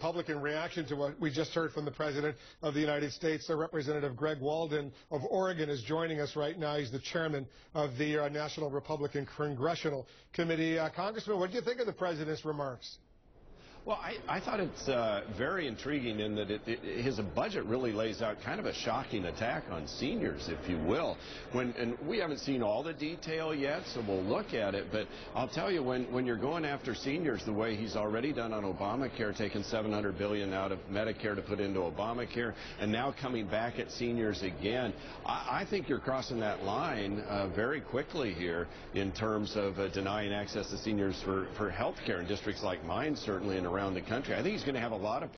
Republican reaction to what we just heard from the President of the United States. Representative Greg Walden of Oregon is joining us right now. He's the chairman of the National Republican Congressional Committee. Congressman, what do you think of the President's remarks? Well, I thought it's very intriguing in that his budget really lays out kind of a shocking attack on seniors, if you will. And we haven't seen all the detail yet, so we'll look at it. But I'll tell you, when you're going after seniors the way he's already done on Obamacare, taking $700 billion out of Medicare to put into Obamacare, and now coming back at seniors again, I think you're crossing that line very quickly here in terms of denying access to seniors for health care in districts like mine, certainly, and around the country. I think he's going to have a lot of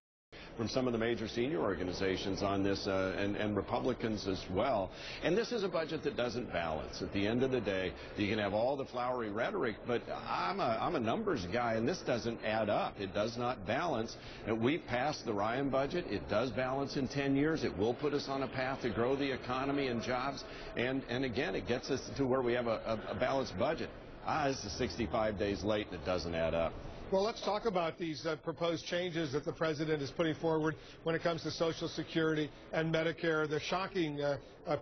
from some of the major senior organizations on this, and Republicans as well. And this is a budget that doesn't balance. At the end of the day, you can have all the flowery rhetoric, but I'm a numbers guy, and this doesn't add up. It does not balance. And we passed the Ryan budget. It does balance in 10 years. It will put us on a path to grow the economy and jobs. And again, it gets us to where we have a balanced budget. This is 65 days late, and it doesn't add up. Well, let's talk about these proposed changes that the President is putting forward when it comes to Social Security and Medicare, the shocking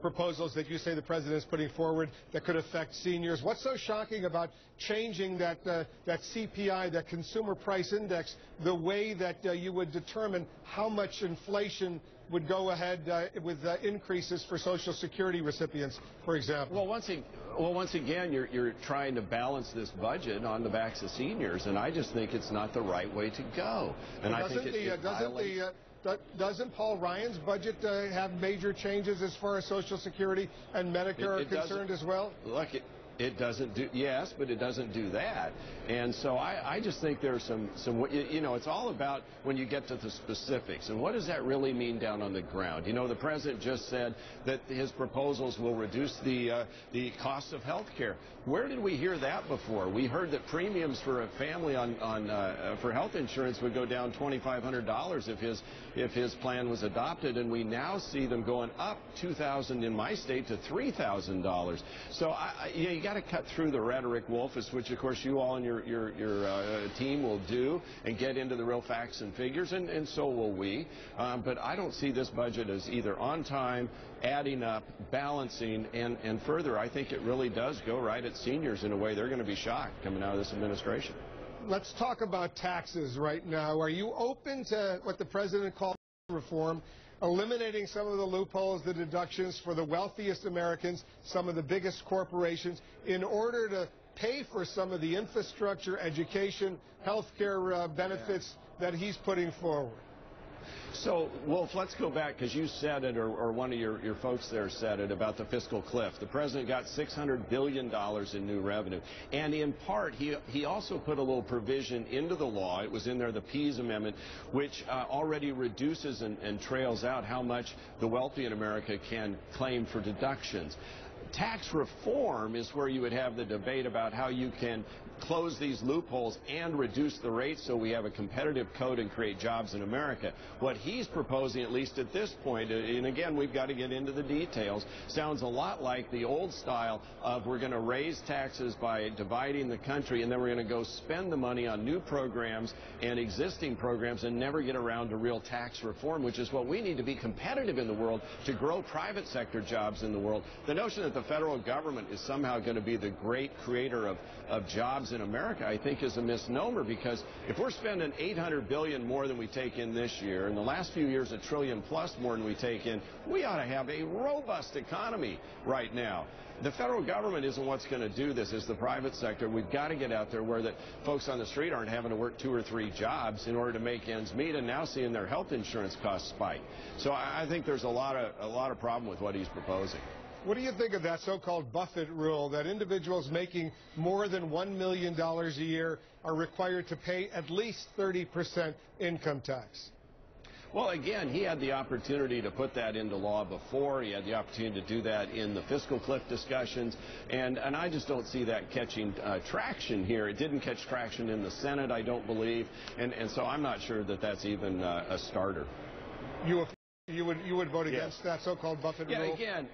proposals that you say the President is putting forward that could affect seniors. What's so shocking about changing that CPI, that Consumer Price Index, the way that you would determine how much inflation would go ahead with increases for Social Security recipients, for example? Well, once again, you're trying to balance this budget on the backs of seniors, and I just think it's not the right way to go. And I think doesn't Paul Ryan's budget have major changes as far as Social Security and Medicare are concerned as well? Look, it doesn't do, yes, but it doesn't do that. And so I just think there's some, you know, it's all about when you get to the specifics. And what does that really mean down on the ground? You know, the President just said that his proposals will reduce the cost of health care. Where did we hear that before? We heard that premiums for a family for health insurance would go down $2,500 if his plan was adopted, and we now see them going up $2,000 in my state to $3,000. So you got to cut through the rhetoric, Wolfus, which of course you all and your team will do, and get into the real facts and figures, and so will we. But I don't see this budget as either on time, adding up, balancing, and further, I think it really does go right at seniors in a way they're going to be shocked coming out of this administration. Let's talk about taxes right now. Are you open to what the President called reform, eliminating some of the loopholes, the deductions for the wealthiest Americans, some of the biggest corporations, in order to pay for some of the infrastructure, education, health care benefits that he's putting forward? So, Wolf, let's go back, because you said it, or one of your folks there said it, about the fiscal cliff. The President got $600 billion in new revenue. And in part, he also put a little provision into the law. It was in there, the Pease Amendment, which already reduces and trails out how much the wealthy in America can claim for deductions. Tax reform is where you would have the debate about how you can close these loopholes and reduce the rates so we have a competitive code and create jobs in America. What he's proposing, at least at this point, and again, we've got to get into the details, sounds a lot like the old style of we're going to raise taxes by dividing the country, and then we're going to go spend the money on new programs and existing programs and never get around to real tax reform, which is what we need to be competitive in the world to grow private sector jobs in the world. The notion that the federal government is somehow going to be the great creator of jobs in America, I think, is a misnomer, because if we're spending $800 billion more than we take in this year, in the last few years $1 trillion plus more than we take in, we ought to have a robust economy right now. The federal government isn't what's going to do this. It's the private sector. We've got to get out there where the folks on the street aren't having to work 2 or 3 jobs in order to make ends meet, and now seeing their health insurance costs spike. So I think there's a lot of problem with what he's proposing. What do you think of that so-called Buffett rule, that individuals making more than $1 million a year are required to pay at least 30% income tax? Well, again, he had the opportunity to put that into law before. He had the opportunity to do that in the fiscal cliff discussions, and I just don't see that catching traction here. It didn't catch traction in the Senate, I don't believe, and so I'm not sure that that's even a starter. You would vote against that so-called Buffett rule? Yeah,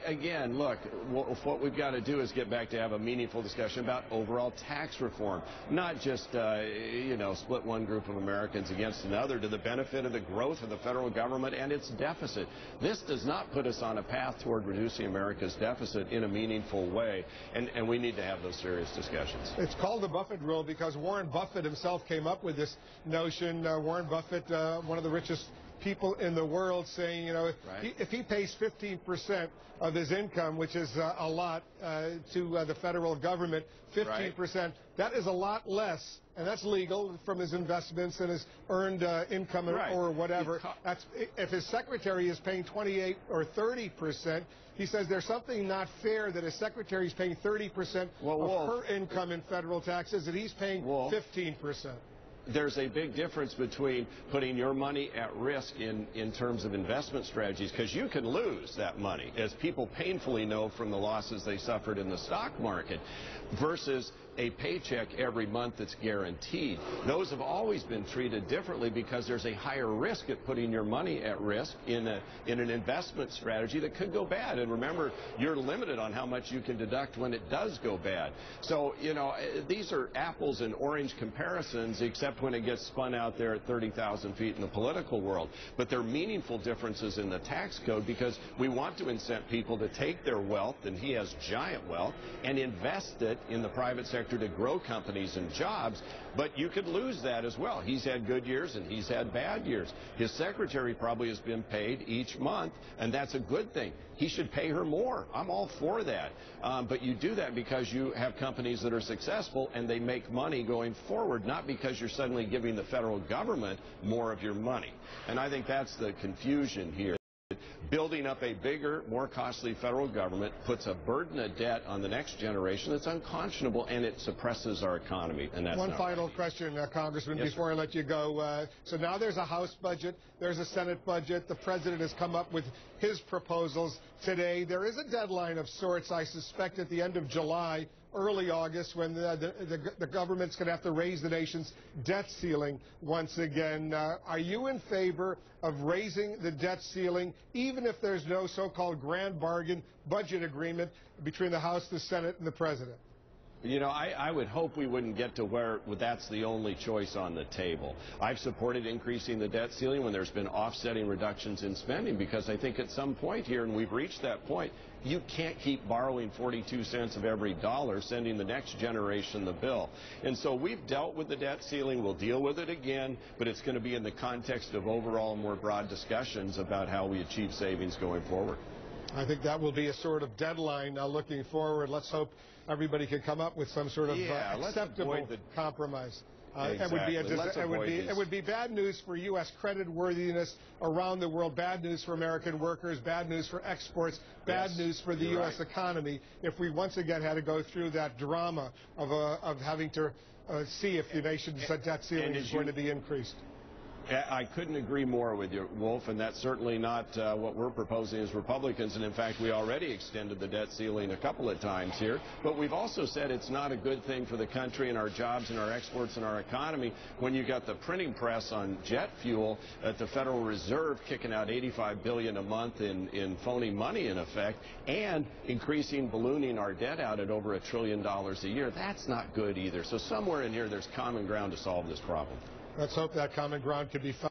Again, look, what we've got to do is get back to have a meaningful discussion about overall tax reform, not just, split one group of Americans against another to the benefit of the growth of the federal government and its deficit. This does not put us on a path toward reducing America's deficit in a meaningful way, and we need to have those serious discussions. It's called the Buffett rule because Warren Buffett himself came up with this notion. Warren Buffett, one of the richest people in the world, saying, if he pays 15% of his income, which is a lot to the federal government, 15%, that is a lot less, and that's legal from his investments and his earned income or whatever. That's if his secretary is paying 28 or 30%. He says there's something not fair that his secretary is paying 30% of her income in federal taxes, and he's paying 15%. There's a big difference between putting your money at risk in terms of investment strategies, because you can lose that money, as people painfully know from the losses they suffered in the stock market, versus a paycheck every month that's guaranteed. Those have always been treated differently because there's a higher risk at putting your money at risk in an investment strategy that could go bad. And remember, you're limited on how much you can deduct when it does go bad. So, these are apples and orange comparisons, except when it gets spun out there at 30,000 feet in the political world. But they're meaningful differences in the tax code because we want to incent people to take their wealth, and he has giant wealth, and invest it in the private sector to grow companies and jobs, but you could lose that as well. He's had good years and he's had bad years. His secretary probably has been paid each month, and that's a good thing. He should pay her more. I'm all for that. But you do that because you have companies that are successful and they make money going forward, not because you're suddenly giving the federal government more of your money. And I think that's the confusion here. Building up a bigger, more costly federal government puts a burden of debt on the next generation that's unconscionable, and it suppresses our economy. And that's one final question, Congressman, before I let you go. So now there's a House budget, there's a Senate budget. The president has come up with his proposals today. There is a deadline of sorts, I suspect, at the end of July, early August, when the government's going to have to raise the nation's debt ceiling once again. Are you in favor of raising the debt ceiling, even if there's no so-called grand bargain budget agreement between the House, the Senate, and the president? I would hope we wouldn't get to where that's the only choice on the table. I've supported increasing the debt ceiling when there's been offsetting reductions in spending, because I think at some point here, and we've reached that point, you can't keep borrowing 42 cents of every dollar, sending the next generation the bill. And so we've dealt with the debt ceiling. We'll deal with it again, but it's going to be in the context of overall more broad discussions about how we achieve savings going forward. I think that will be a sort of deadline looking forward. Let's hope everybody can come up with some sort of acceptable compromise. Exactly. It would be bad news for U.S. creditworthiness around the world, bad news for American workers, bad news for exports, bad news for the U.S. economy if we once again had to go through that drama of having to see if the nation's debt ceiling is going to be increased. I couldn't agree more with you, Wolf, and that's certainly not what we're proposing as Republicans. And in fact, we already extended the debt ceiling a couple of times here. But we've also said it's not a good thing for the country and our jobs and our exports and our economy when you got the printing press on jet fuel at the Federal Reserve kicking out $85 billion a month in phony money, in effect, and ballooning our debt out at over $1 trillion a year. That's not good either. So somewhere in here, there's common ground to solve this problem. Let's hope that common ground could be found.